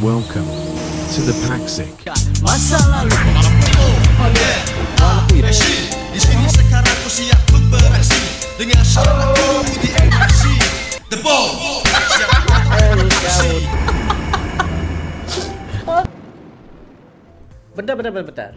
Welcome to the Paxic. Masa lalu Di sini sekarang ku siap untuk beraksi dengan syaratku di MRC The Ball siap beraksi. Bentar.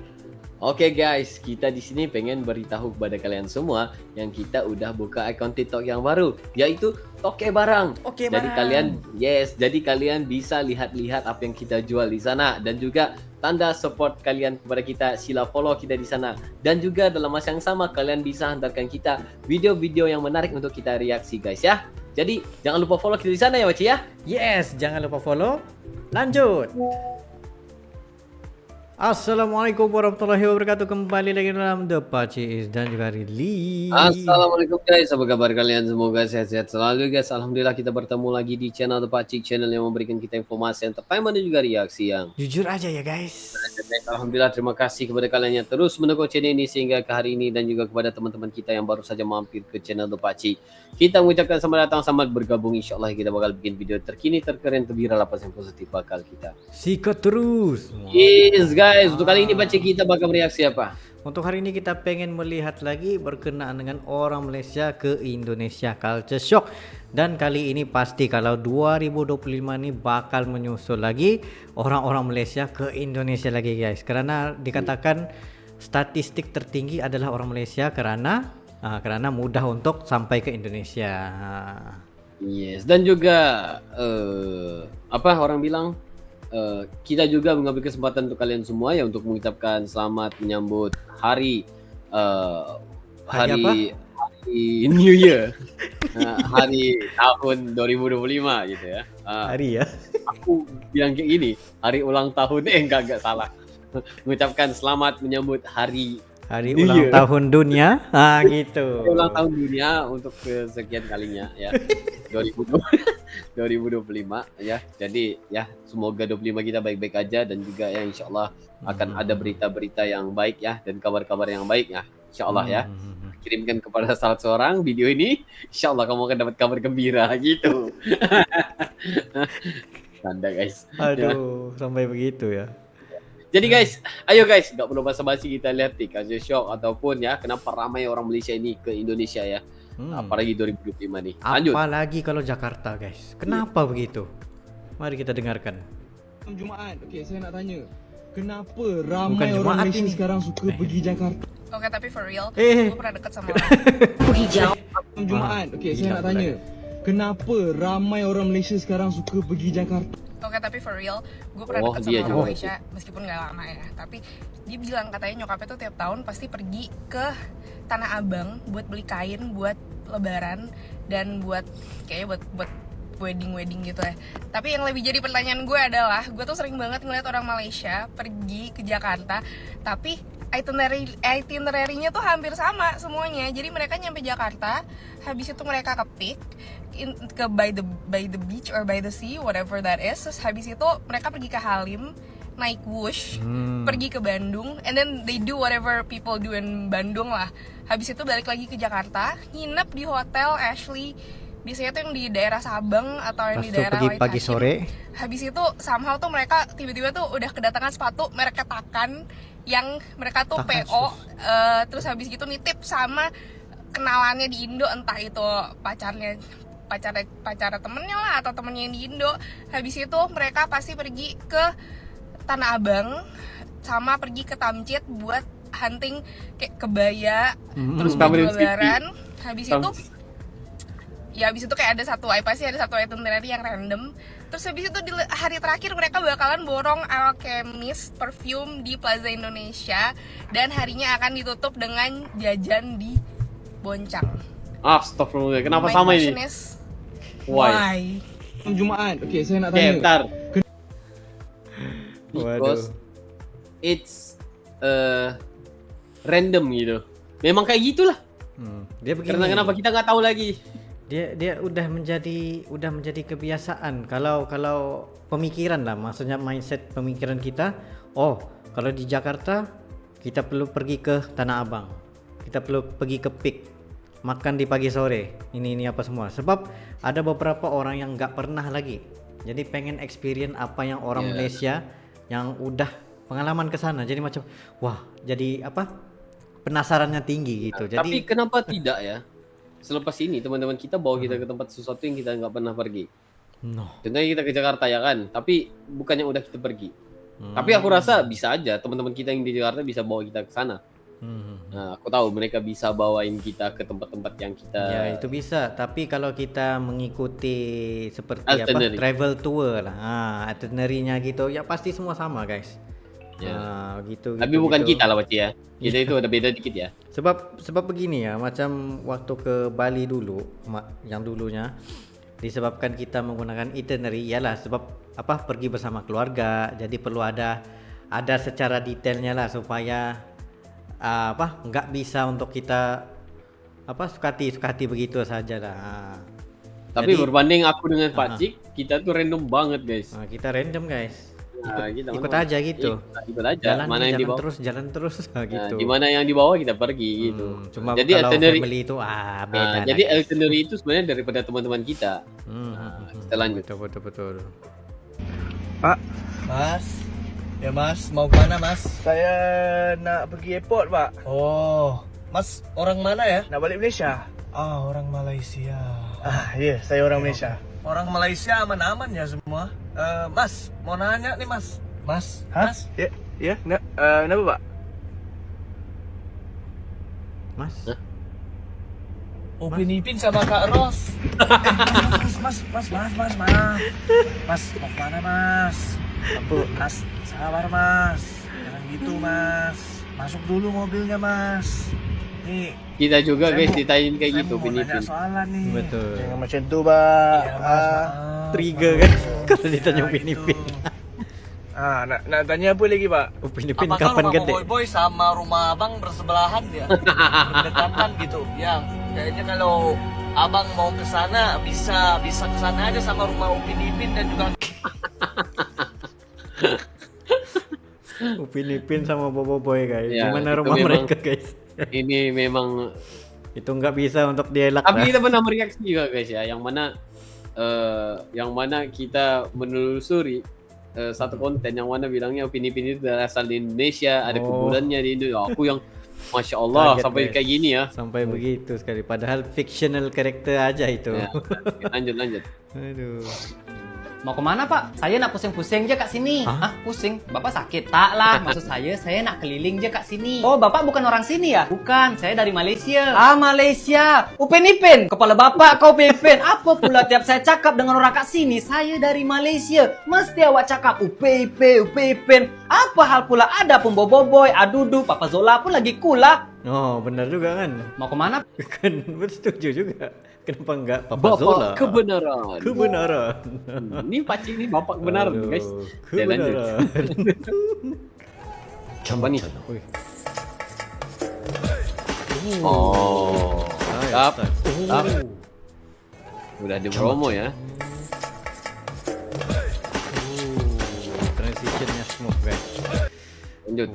Oke guys, kita di sini pengen beritahu kepada kalian semua yang kita udah buka akun TikTok yang baru, yaitu Toke Barang. Jadi kalian bisa lihat-lihat apa yang kita jual di sana, dan juga tanda support kalian kepada kita, sila follow kita di sana. Dan juga dalam masa yang sama kalian bisa hantarkan kita video-video yang menarik untuk kita reaksi guys ya. Jadi jangan lupa follow kita di sana ya Waci ya. Yes, jangan lupa follow. Lanjut. Assalamualaikum warahmatullahi wabarakatuh. Kembali lagi dalam The Pacis dan juga Rili. Assalamualaikum guys, apa kabar kalian? Semoga sehat-sehat selalu guys. Alhamdulillah kita bertemu lagi di channel The Pacis, channel yang memberikan kita informasi, entertainment dan juga reaksi yang Jujur aja ya guys. Alhamdulillah, terima kasih kepada kalian yang terus mendukung channel ini sehingga ke hari ini, dan juga kepada teman-teman kita yang baru saja mampir ke channel The Pacis. Kita mengucapkan selamat datang, selamat bergabung. Insyaallah kita bakal bikin video terkini, terkeren, terviral, apa yang positif bakal kita Sikat terus. Yes guys, untuk kali ini Pacis kita bakal reaksi apa? Untuk hari ini kita pengen melihat lagi berkenaan dengan orang Malaysia ke Indonesia Culture Shock. Dan kali ini pasti kalau 2025 ini bakal menyusul lagi orang-orang Malaysia ke Indonesia lagi guys. Karena dikatakan statistik tertinggi adalah orang Malaysia karena mudah untuk sampai ke Indonesia. Yes, dan juga apa orang bilang, kita juga mengambil kesempatan untuk kalian semua ya untuk mengucapkan selamat menyambut hari hari New Year. Hari tahun 2025 gitu ya. Hari ya. Aku bilang kayak gini, hari ulang tahun enggak salah. Mengucapkan selamat menyambut hari New ulang Year. tahun dunia. Gitu. Hari ulang tahun dunia untuk kesekian kalinya ya. 2025 ya. Jadi ya semoga 25 kita baik-baik aja, dan juga ya insyaallah akan ada berita-berita yang baik ya, dan kabar-kabar yang baik ya. Insyaallah ya. Kirimkan kepada salah seorang video ini, insyaallah kamu akan dapat kabar gembira gitu. Tanda guys. Aduh, sampai begitu ya. Jadi guys, ayo guys, nggak perlu basa-basi, kita lihat nih Culture Shock ataupun ya kenapa ramai orang Malaysia ini ke Indonesia ya. Apalagi 2025 nih. Lanjut. Apalagi kalau Jakarta guys. Kenapa begitu? Mari kita dengarkan. Jumaat. Okey, saya nak tanya. Kenapa ramai Bukan orang Jumaat Malaysia ini. sekarang suka pergi Jakarta? Oke, tapi for real, Eh. gue pernah deket sama orang hijau. Jumaat. Okey, saya nak tanya. Kenapa ramai orang Malaysia sekarang suka pergi Jakarta? Oke, tapi for real, gue pernah Oh, deket dia sama juga. orang Malaysia, meskipun gak lama ya. Tapi dia bilang katanya nyokapnya tuh tiap tahun pasti pergi ke Tanah Abang buat beli kain, buat lebaran, dan buat kayaknya buat wedding gitu ya. Tapi yang lebih jadi pertanyaan gue adalah, gue tuh sering banget ngeliat orang Malaysia pergi ke Jakarta, tapi itinerary-nya tuh hampir sama semuanya. Jadi mereka nyampe Jakarta, habis itu mereka ke Peak, ke by the beach or by the sea, whatever that is. Terus habis itu mereka pergi ke Halim, naik Wush, pergi ke Bandung, and then they do whatever people do in Bandung lah. Habis itu balik lagi ke Jakarta, nginep di hotel Ashley. Biasanya tuh yang di daerah Sabang atau yang Pas di tuh daerah pergi White pagi Hashim. sore. Habis itu somehow tuh mereka tiba-tiba tuh udah kedatangan sepatu merek ketakan yang mereka tuh Takan PO, terus habis gitu nitip sama kenalannya di Indo, entah itu pacar temennya lah atau temennya yang di Indo. Habis itu mereka pasti pergi ke Tanah Abang sama pergi ke Tamcit buat hunting kayak kebaya, terus baju Tamrin lebaran. Habis itu Tamcit. ya habis itu kayak pasti ada satu itinerary yang random. Terus habis itu di hari terakhir mereka bakalan borong Alchemist perfume di Plaza Indonesia, dan harinya akan ditutup dengan jajan di Boncang. Astagfirullah, kenapa My sama question ini? is, Why? Jumaat. Okey, saya nak Oke, tanya. bentar. Waduh. Because it's random gitu. Memang kayak gitulah. Dia begini. Karena kenapa kita nggak tahu lagi. Dia udah menjadi kebiasaan. Kalau pemikiran lah, maksudnya mindset pemikiran kita. Oh, kalau di Jakarta kita perlu pergi ke Tanah Abang, kita perlu pergi ke Peak, makan di pagi sore, ini apa semua. Sebab ada beberapa orang yang nggak pernah lagi Jadi pengen experience apa yang orang Yeah. Malaysia yang udah pengalaman ke sana. Jadi macam wah, jadi apa? Penasarannya tinggi gitu. Jadi Tapi kenapa tidak ya? Selepas ini teman-teman kita bawa kita ke tempat sesuatu yang kita nggak pernah pergi. no. Contohnya kita ke Jakarta ya kan, tapi bukan yang udah kita pergi. Tapi aku rasa bisa aja teman-teman kita yang di Jakarta bisa bawa kita ke sana. Nah, aku tahu mereka bisa bawain kita ke tempat-tempat yang kita Ya itu bisa, tapi kalau kita mengikuti seperti Itinerary. travel tour lah, itinerary-nya gitu, ya pasti semua sama guys. Ya. Gitu. Tapi bukan kita lah Baci ya. Kita itu ada beda dikit ya. Sebab begini ya, macam waktu ke Bali dulu, yang dulunya disebabkan kita menggunakan itinerary, ialah sebab apa pergi bersama keluarga, jadi perlu ada secara detailnya lah supaya nggak bisa untuk kita sukati begitu saja lah. Tapi Jadi- berbanding aku dengan Pak Cik, kita tuh random banget guys. Kita random guys. Nah, kita ikut mana- aja gitu. Ikut aja. Mana yang dibawa? Jalan terus Nah, gitu. di mana yang dibawa kita pergi gitu. Cuma Jadi kalau itinerary family itu beda. jadi itinerary itu sebenarnya daripada teman-teman kita. Kita lanjut. Betul. Mas, ya mas, mau kemana mas? Saya nak pergi airport, Pak. Oh, mas orang mana ya? Nak balik Malaysia. Ah, orang Malaysia. Ya, saya orang Malaysia. Orang Malaysia aman-aman ya semua. Mas, mau nanya nih mas. Mas, mas, Ya, kenapa, Pak? Mas. Upin Ipin sama Kak Ros. Mas, mau kemana mas? Mas, sabar mas. Jangan gitu mas. Masuk dulu mobilnya mas. Nih, Kita juga Saya guys mau- ditanyain kayak saya gitu mau nanya Pinipin. soalan nih. Betul. Jangan macam tu, Pak. Iya mas, maaf. Trigger kan kalau ditanya Ya, Upin gitu. Ipin. Nak tanya apa lagi, Pak? Upin Ipin Apakah kapan rumah gede? Boy sama rumah abang bersebelahan ya? Berdekatan gitu. Ya, kayaknya kalau abang mau ke sana bisa ke sana aja sama rumah Upin Ipin dan juga Upin Ipin sama Bobo Boy guys. Ya, Gimana itu rumah memang- mereka guys? Ini memang Itu nggak bisa untuk dielak tapi lah. kita pernah mereaksi juga guys ya, yang mana kita menelusuri satu konten yang mana bilangnya Upin Ipin itu berasal di Indonesia, ada kuburannya di Indonesia. Aku yang Masya Allah Kaget, sampai guys. kayak gini ya. Sampai begitu sekali. Padahal fictional character aja itu. Ya, lanjut. Aduh. Mau kemana pak? Saya nak pusing-pusing je kat sini. Hah? Pusing? Bapak sakit? Tak lah, maksud saya nak keliling je kat sini. Oh, bapak bukan orang sini ya? Bukan, saya dari Malaysia. Ah, Malaysia. Upin Ipin, kepala bapak kau Upin Ipin. Apa pula tiap saya cakap dengan orang kat sini, saya dari Malaysia. Mesti awak cakap Upin Ipin. Apa hal pula ada pun Boboiboy, Adudu, Papa Zola pun lagi cool lah. Oh, benar juga kan? Mau kemana? Kan setuju juga. Kenapa enggak Papa Zola? Bapak kebenaran. Kebenaran. Ini Pakcik ini bapak kebenaran Aduh, guys. Ya, lanjut. Kebenaran. Apa nih? Wih. Oh. Tap. Tap. Oh. Udah di promo ya. Transitionnya smooth guys. Lanjut.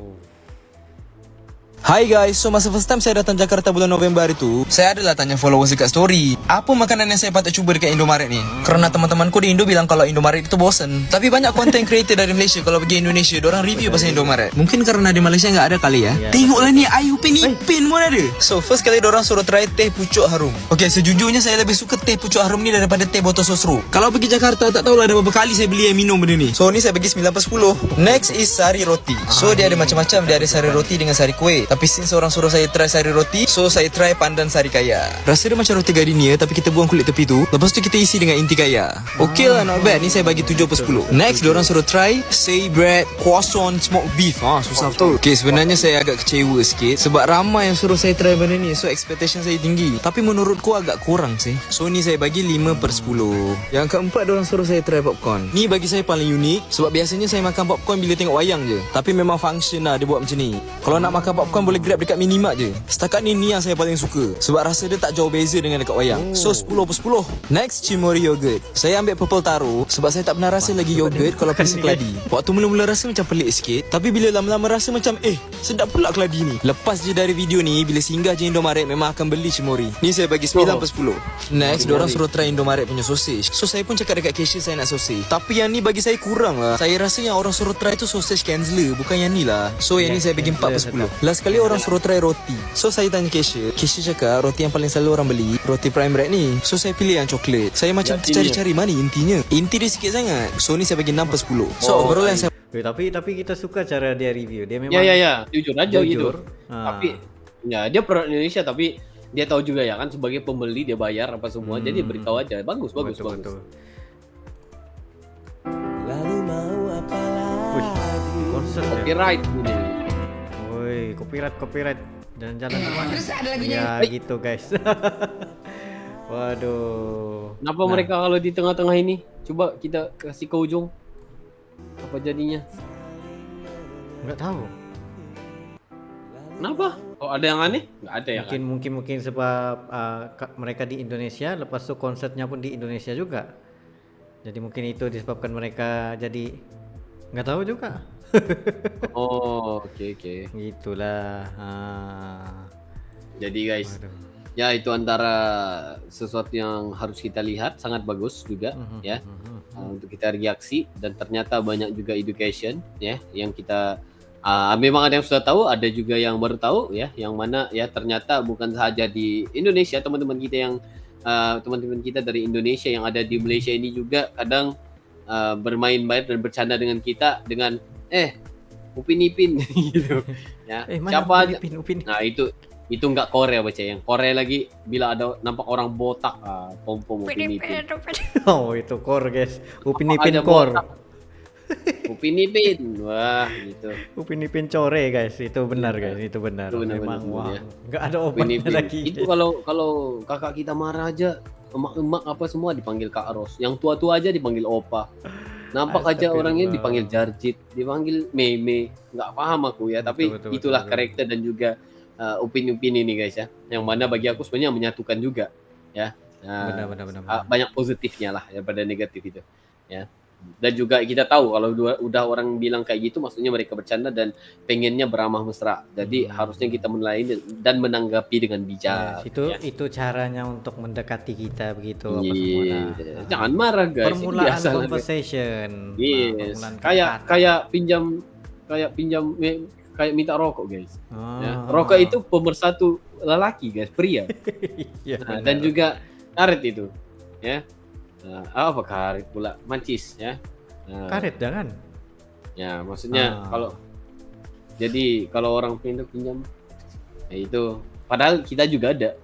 Hai guys, so masa first time saya datang Jakarta bulan November itu, saya adalah tanya followers dekat story, apa makanan yang saya patut cuba dekat Indomaret ni? Kerana teman-temanku di Indo bilang kalau Indomaret itu bosen. Tapi banyak content creator dari Malaysia kalau pergi Indonesia, diorang review pasal Indomaret. Mungkin karena di Malaysia nggak ada kali ya. Tengoklah ni, Ayu Upin Ipin pun ada. So first kali diorang suruh try teh pucuk harum. Okay, sejujurnya saya lebih suka teh pucuk harum ni daripada teh botol sosro. Kalau pergi Jakarta tak tahulah ada berapa kali saya beli yang minum benda ni. So ni saya bagi 9/10. Next is sari roti. So dia ada macam-macam, dia ada sari roti dengan sari kuih. Tapi since orang suruh saya try sari roti, so saya try pandan sari kaya. Rasa dia macam roti gardenia tapi kita buang kulit tepi tu. Lepas tu kita isi dengan inti kaya. Okay lah, not bad. Ni saya bagi 7/10. Next, diorang suruh try say bread, croissant, smoked beef. Susah betul. Okay, sebenarnya saya agak kecewa sikit sebab ramai yang suruh saya try benda ni. So expectation saya tinggi. Tapi menurutku agak kurang sih. So ni saya bagi 5/10. Yang keempat, diorang suruh saya try popcorn. Ni bagi saya paling unik sebab biasanya saya makan popcorn bila tengok wayang je. Tapi memang function lah dia buat macam ni. Kalau nak makan popcorn boleh grab dekat minimart je. Setakat ni yang saya paling suka sebab rasa dia tak jauh beza dengan dekat wayang. So 10/10. Next, Cimory yogurt. Saya ambil purple taro sebab saya tak pernah rasa lagi yogurt kalau pergi keladi. Waktu mula-mula rasa macam pelik sikit, tapi bila lama-lama rasa macam sedap pula keladi ni. Lepas je dari video ni, bila singgah je Indomaret memang akan beli Cimory. Ni saya bagi 9/10. Next, diorang suruh try Indomaret punya sausage. So saya pun cakap dekat cashier saya nak sausage. Tapi yang ni bagi saya kurang lah. Saya rasa yang orang suruh try tu sausage Kanzler, bukan yang ni lah. So yang ni saya bagi 4/10. Last kali orang suruh try roti. So saya tanya cashier cakap roti yang paling selalu orang beli roti prime bread ni. So saya pilih yang coklat. Saya macam tercari-cari mana intinya. Inti dia sikit sangat. So ni saya bagi 6/10. So overall yang saya Tapi kita suka cara dia review. Dia memang Ya. Jujur aja gitu. Ah. Tapi ya dia produk Indonesia tapi dia tahu juga ya kan sebagai pembeli dia bayar apa semua. Jadi beritahu aja. Bagus. Betul. Wih, konser ya. Copyright ini. Woi, copyright jalan-jalan kemana? Terus ada lagunya. Ya gitu guys. Waduh. Kenapa mereka kalau di tengah-tengah ini? Coba kita kasih ke ujung. Apa jadinya? Nggak tahu. Kenapa? Oh ada yang aneh? Nggak ada ya kan? Mungkin sebab mereka di Indonesia, lepas itu konsernya pun di Indonesia juga. Jadi mungkin itu disebabkan mereka jadi nggak tahu juga. Oh oke. Gitulah. Jadi guys, ya itu antara sesuatu yang harus kita lihat, sangat bagus juga ya. Untuk kita reaksi dan ternyata banyak juga education ya yang kita memang ada yang sudah tahu, ada juga yang baru tahu ya, yang mana ya ternyata bukan saja di Indonesia, teman-teman kita dari Indonesia yang ada di Malaysia ini juga kadang bermain-main dan bercanda dengan kita dengan Upin Ipin gitu ya. Siapa aja? Upin. Nah itu nggak Korea baca, yang Korea lagi bila ada nampak orang botak pom Upin Ipin. Oh itu core guys. Upin Apa Ipin aja core. botak. Upin Ipin, wah gitu. Upin Ipin core guys, itu benar guys, itu benar. Itu benar, Memang benar, wah, ya. nggak ada Upin obatnya Ipin. lagi. Itu kalau kakak kita marah aja, emak-emak apa semua dipanggil Kak Ros. Yang tua-tua aja dipanggil Opa. Nampak aja orangnya dipanggil Jarjit, dipanggil Meme. Nggak paham aku ya, tapi itulah karakter dan juga Upin ini guys ya. Yang mana bagi aku sebenarnya menyatukan juga ya. Benar. Banyak positifnya lah daripada negatif itu ya. Dan juga kita tahu kalau udah orang bilang kayak gitu maksudnya mereka bercanda dan pengennya beramah mesra. Jadi harusnya kita menilai dan menanggapi dengan bijak. Yes, itu caranya untuk mendekati kita begitu apa semua. Nah. Jangan marah guys. Permulaan conversation. Yes. Permulaan Kayak pinjam kayak minta rokok guys. Ya, rokok itu pemersatu lelaki guys, pria. Ya, dan juga karet itu ya. Apa karet pula, mancis ya. Karet jangan. Ya maksudnya kalau orang pinjam ya itu padahal kita juga ada.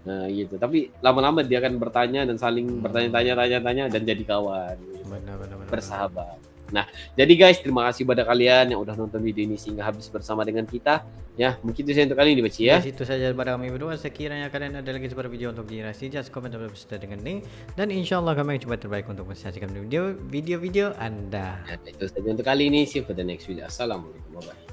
Nah gitu, tapi lama-lama dia akan bertanya dan saling bertanya-tanya dan jadi kawan gitu. Benar. Bersahabat. Nah, jadi guys, terima kasih pada kalian yang udah nonton video ini sehingga habis bersama dengan kita. Ya, mungkin itu saja untuk kali ini, Baci ya. Itu saja pada kami berdua. Sekiranya kalian ada lagi sebuah video untuk dirasi, just komen dan berserta dengan link. Dan insyaallah kami coba terbaik untuk mensajikan video-video Anda. Ya, itu saja untuk kali ini. See you for the next video. Assalamualaikum warahmatullahi wabarakatuh.